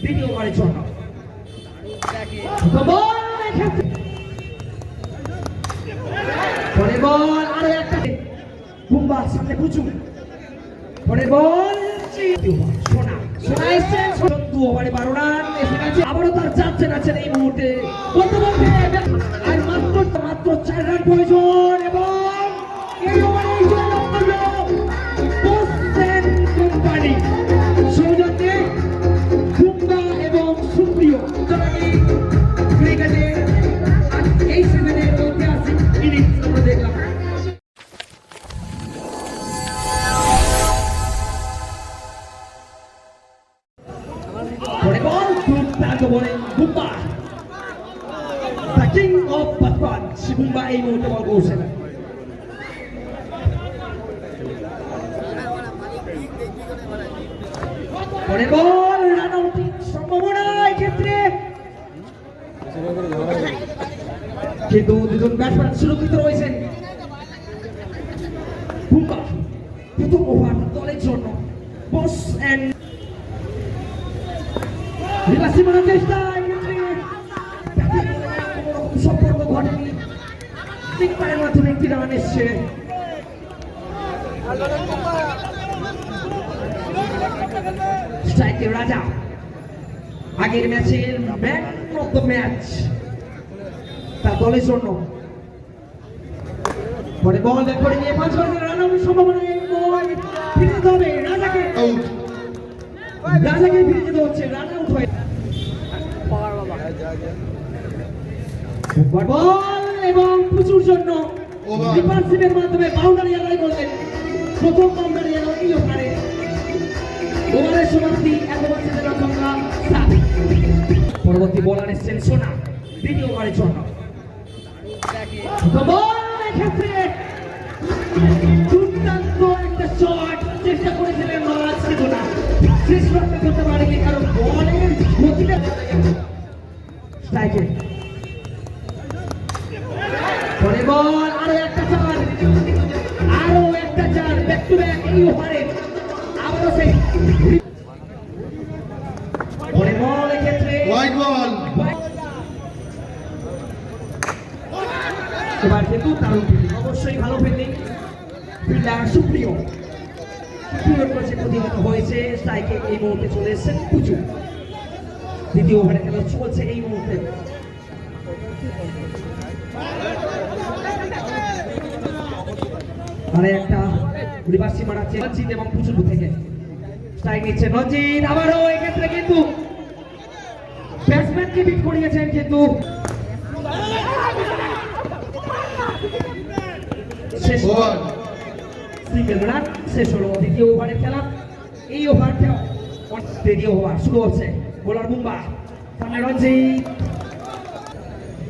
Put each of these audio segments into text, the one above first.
দ্বিতীয় ওভারের জন্য পরে বল আরো একটা বুম্বা সামনে পুচু পরে বল সোনা সোনা এসছেন 2 ওভারে 12 রান এসে গেছে আবারও তার যাচ্ছেন আছেন এই মুহূর্তে বলতে বলতে আর মাত্র 4 রান প্রয়োজন এবং এই ওভারে বসছেন কোম্পানি সৌজন্যে বুম্বা এবং সুপ্রিয় ক্রিকেটের এই সিজনের ঐতিহাসিক ইনিংস আমরা দেখলাম পরে বল দুর্দান্ত বলে Bumba the king of punch Bumba এই মুহূর্তে বল করছেন পরে বল রান আউটের সম্ভাবনা ক্ষেত্রে কিন্তু দুজন ব্যাটসম্যান সুরক্ষিত রয়েছেন বুম্বা প্রথম ওভার দলের জন্য বস এন্ড সীমানার চেষ্টা সম্পর্ক ঘটেনি তিনবারের মাধ্যমে একটি রান এসছে স্ট্রাইকের রাজা আগের ম্যাচের ম্যান অফ দ্য ম্যাচ তার দলের জন্য পরে বল ব্যাক করে নিয়ে 5 রানের রান আউটের সম্ভাবনা ফিরে যেতে হবে রাজাকে ফিরে যেতে হচ্ছে রান আউট হয়ে বল এবং প্রচুর জন্য রিভার্সিভের মাধ্যমে বাউন্ডারি আদায় করলেন প্রথম বাউন্ডারি এলো এই ওভারে ওভারের সমাপ্তি একবারে রান সংখ্যা 7 পরবর্তী বোলার এসেছেন সোনা দ্বিতীয় ওভারের জন্য বল ক্ষেত্রে দুর্দান্ত একটা শট চেষ্টা করেছিলেন নওয়াজ কিন্তু না শেষ করতে পারেনি কারণ বলের গতিটা স্ট্রাইকে পরে বল আরো একটা চার ব্যাক টু ব্যাক এই ওভারে আবারও সেই পরে বল ক্ষেত্রে হোয়াইট বল এবার কিন্তু দারুণ ফিল্ডিং অবশ্যই ভালো ফিল্ডিং ফিল্ডার সুপ্রিয় কাছে প্রতিহত হয়েছে স্ট্রাইকে এই মুহূর্তে চলে এসেছেন পুচু দ্বিতীয় ওভারে খেলা চলছে এই মুহূর্তে আরে একটা রিভার্সি মারাচ্ছে রঞ্জিত এবং পুচুর থেকে স্ট্রাইক নিচ্ছে রঞ্জিত আবারও এই ক্ষেত্রে কিন্তু ব্যাটসম্যানকে বিট করিয়েছেন কিন্তু শেষ ওভার সিঙ্গেল রান শেষ হলো দ্বিতীয় ওভারের খেলা এই ওভারটা দ্বিতীয় ওভার শুরু হচ্ছে বোলার বুম্বা সামনে রঞ্জিত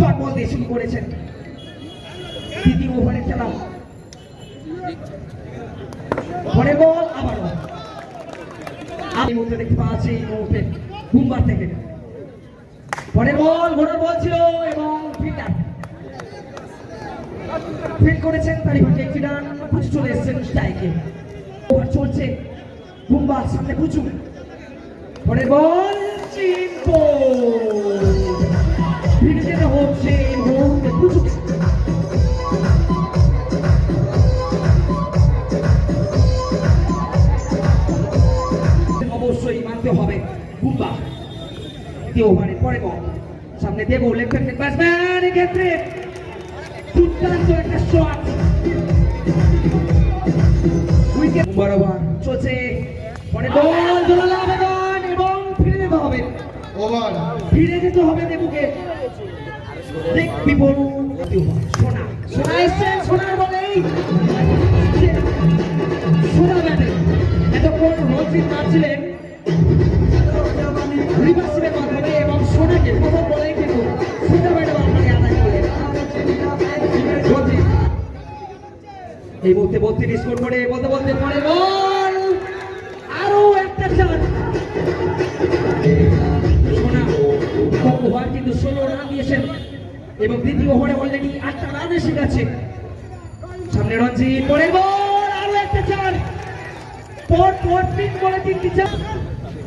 ডট বল দিয়ে শুরু করেছেন দ্বিতীয় ওভারের খেলা পরে বল আবারও এই মুহূর্তে দেখতে পাচ্ছি এই মুহূর্তে বুম্বার থেকে পরে বল ঘোড়ার বল ছিল এবং ফিল্ডার ফিল্ড করেছেন তারই ভাগে একটি রান চলে এসেছেন স্ট্রাইকে ওভার চলছে বুম্বা সামনে পুচু পরে বল চিম্পো ফিরে যেতে হচ্ছে এই মুহূর্তে পুচু অবশ্যই মানতে হবে বুম্বা দ্বিতীয় ওভারে পরে বল সামনে দেবো লেফট হ্যান্ডেড ব্যাটসম্যান ক্ষেত্রে দুর্দান্ত একটা শট উইকেট বরাবর চলছে পরে বল জোরালো আবেদন এবং ফিরে যেতে হবে ওভার ফিরে যেতে হবে দেবুকে দেখ বিপদ সোনা সোনা এসছেন সোনার বলেই সোনা ব্যাটে এতক্ষণ রঞ্জিত মারছিলেন রিভার্সিভের মাধ্যমে এবং সোনাকে প্রথম বলেই কিন্তু সোনা ব্যাটে বাউন্ডারি আদায় করলেন এই মুহূর্তে 32 স্কোর করে বলতে বলতে পরে বল আরো একটা চার সোনা ওভার কিন্তু 16 রান দিয়েছেন এবং দ্বিতীয় ওভারে অলরেডি 8টা রান এসে গেছে সামনে রঞ্জিত পরে বল আরো একটা চার পর 3 বলে 3টি চার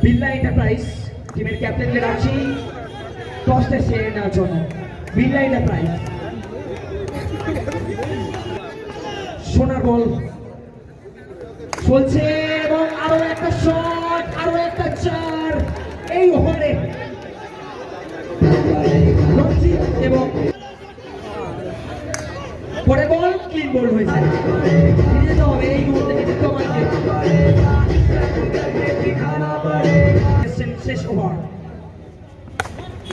বিল্লা এন্টারপ্রাইজ টিমের ক্যাপ্টেনকে ডাকছি টসটা সেরে নেওয়ার জন্য। মিডলাইনটা প্রাইজ সোনার বল চলছে এবং আরো একটা শট, আরো একটা চার এই ওভারে এবং পরে বল ক্লিন বল হয়েছে। ফিরে যেতে হবে এই মুহূর্তে শেষ ওভার।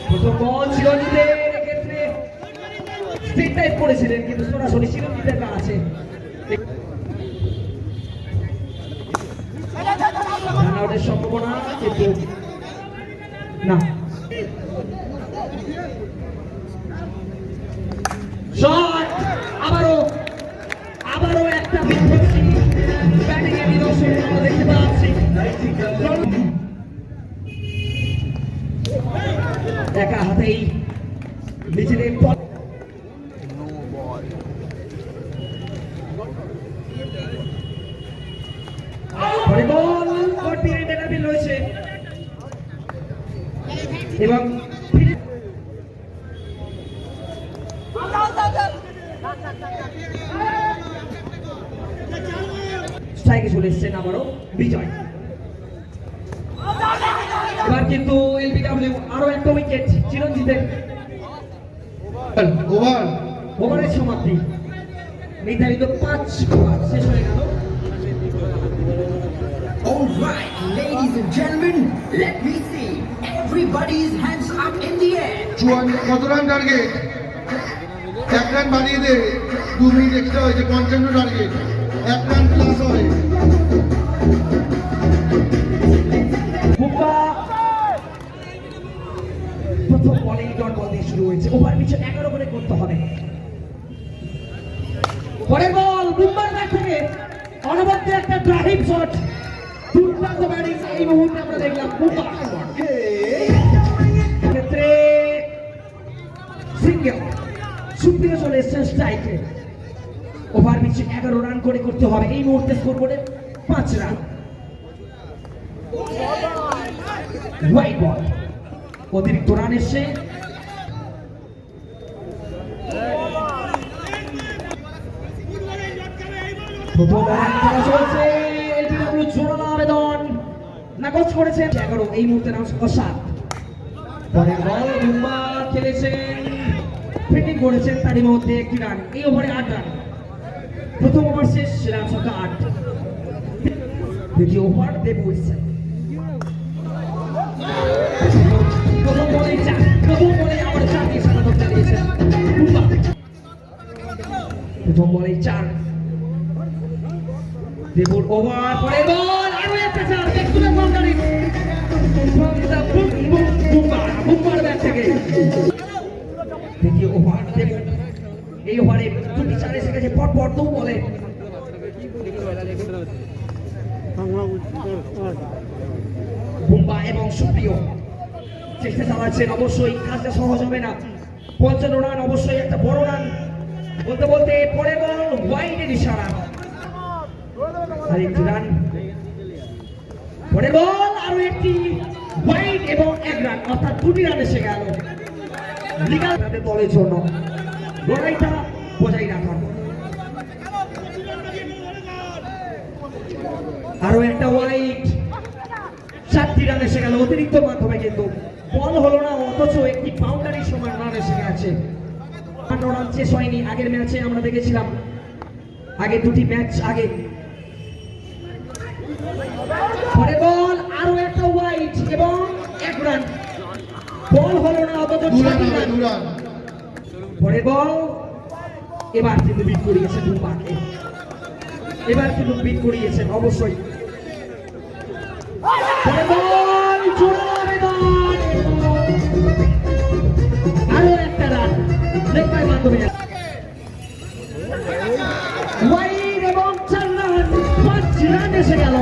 প্রথম বল চিরঞ্জিতের ক্ষেত্রে স্ট্রেট টাইপ করেছিলেন কিন্তু সরাসরি চিরঞ্জিতের আছে রান আউটের সম্ভাবনা কিন্তু না। শট আবারও একটা বিধ্বংসী ব্যাটিং এর নিদর্শন আমরা দেখতে পাচ্ছি। একা হাতেই নিজেদের বল রয়েছে এবং স্ট্রাইকে চলে এসছেন আবারও বিজয়। এবার কিন্তু এলবিডব্লিউ আরো একটা উইকেট চিরঞ্জিতের। ওভারের সমাপ্তি নির্ধারিত 5 ওভার শেষ হয়ে গেল। All right, ladies and gentlemen, let me see everybody's hands up in the air. কত রান টার্গেট? 1 রান বাড়িয়ে দে, 2 মিনিট এক্সট্রা হয়েছে, 55 টার্গেট, 1 রান প্লাস হয়। প্রথম বলেই ডট বল দিয়ে শুরু হয়েছে, ওভার পিছু 11 করে করতে হবে। পরের বল বুম্বার ব্যাট থেকে অনবদ্য একটা ড্রাইভ শট, দুর্দান্ত ব্যাটিং এই মুহূর্তে আমরা দেখলাম বুম্বার ক্ষেত্রে সিঙ্গেল। সুপ্রিয় চলে এসছেন স্ট্রাইকে, ওভার পিছু 11 রান করে করতে হবে এই মুহূর্তে, স্কোর করে 5 রান। হোয়াইট বল অতিরিক্ত রান এসছে। প্রথম চলছে এলবিডব্লিউ জোরালো আবেদন নাকচ করেছেন 11 এই মুহূর্তে রান সংখ্যা 7। পরের বল বুম্বার খেলেছেন, ফিল্ডিং করেছেন, তারই মধ্যে 1 রান, এই ওভারে 8 রান। প্রথম ওভার শেষ, রান সংখ্যা 8। দ্বিতীয় ওভার দেব উইসেল। প্রথম বলে আবার 4 দিয়ে স্বাগত জানিয়েছেন বুম্বার। প্রথম বলে 4 দেবুর ওভার, পরের বল আরো একটা 4, এক্সট্রা বাউন্ডারি বুম্বার ব্যাট থেকে। দ্বিতীয় ওভার দেব, এই ওভারে 2টি 4 এসে গেছে পরপর 2 বলে। বুম্বা এবং সুপ্রিয় চেষ্টা চালাচ্ছেন, অবশ্যই কাজটা সহজ হবে না। 55 রান অবশ্যই একটা বড় রান। বলতে বলতে পরের বল ওয়াইডের ইশারা, আরেকটি রান। পরের বল আরো একটি ওয়াইড এবং 1 রান, অর্থাৎ 2টি রান এসে গেল। লিগাল দলের জন্য লড়াইটা বজায় রাখা। আরো একটা ওয়াইড, 4টি রান এসে গেল অতিরিক্ত মাধ্যমে, কিন্তু বল হলো না, অথচ একটি বাউন্ডারির সময় রান এসে গেছে। রান শেষ হয়নি। আগের ম্যাচে আমরা দেখেছিলাম, আগে 2টি ম্যাচ আগে। পরে বল আরো একটা ওয়াইড এবং 1 রান, বল হলো না, অথচ 6টি রান। পরে বল এবার কিন্তু বিট করিয়েছেন বুম্বাকে, এবার কিন্তু বিট করিয়েছেন অবশ্যই। পরে বল জোরালো আবেদন, আরো একটা রান লেগের মাধ্যমে। ওয়াইড এবং 4 রান, 5 রান এসে গেল।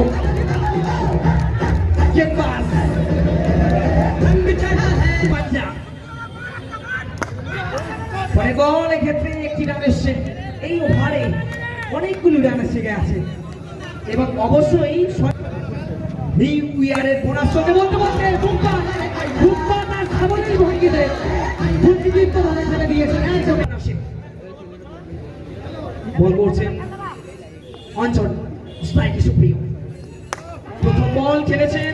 পরে বল এক্ষেত্রে 1টি রান এসছে এই ওভারে, অনেকগুলো রান এসে গেছে এবং অবশ্যই নিউ ইয়ারের বোনাস চলতে বলতে বুম্বার বুম্বা তার সামনের ভঙ্গিতে ভঙ্গিযুক্ত ভাবে ছেড়ে দিয়েছেন একদম আসেন। বল করছেন অঞ্চল স্ট্রাইকে সুপ্রিয়। প্রথম বল খেলেছেন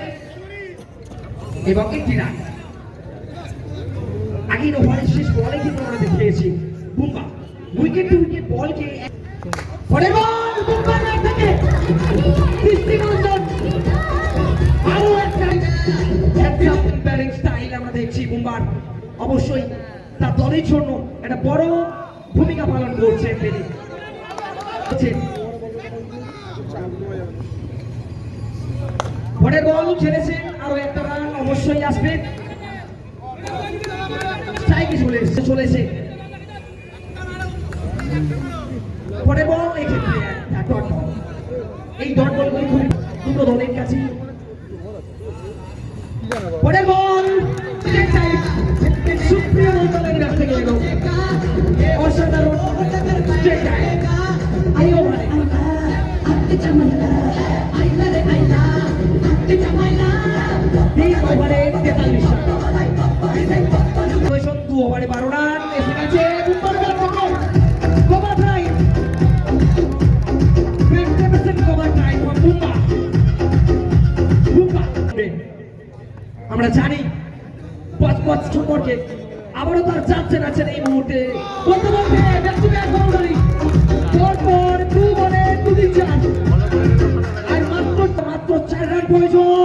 এবং একটি রান। আগের ওভারের শেষ বলে কিন্তু আমরা দেখিয়েছি বুম্বা উইকেট টু উইকেট বলকে পরের বল বুম্বার ব্যাট থেকে দৃষ্টিনন্দন আরো একটা ব্যাটিং স্টাইল আমরা দেখছি বুম্বার। অবশ্যই তার দলের জন্য একটা বড় ভূমিকা পালন করছে তিনি। পরের বল খেলেছেন আরো একটা রান অবশ্যই আসবে। স্ট্রাইকে চলেছে পরের বল এক্ষেত্রে ডট বল। এই ডট বলগুলি খুব দুটো দলের কাছে। পরের বল সুপ্রিয় দলের কাছ থেকে এলো অসাধারণ এই ওভারে এই ওভারে 43 রান। 2 ওভারে 12 রান এসে গেছে বুম্বার ব্যাট থেকে cover drive 50% cover drive Bumba. আমরা জানি পথ সম্পর্কে আবারও তার যাচ্ছেন আছেন এই মুহূর্তে বর্তমানে ব্যক্তিগত বাউন্ডারি পরপর 2 বলে 2 চার আর মাত্র 4 রান প্রয়োজন।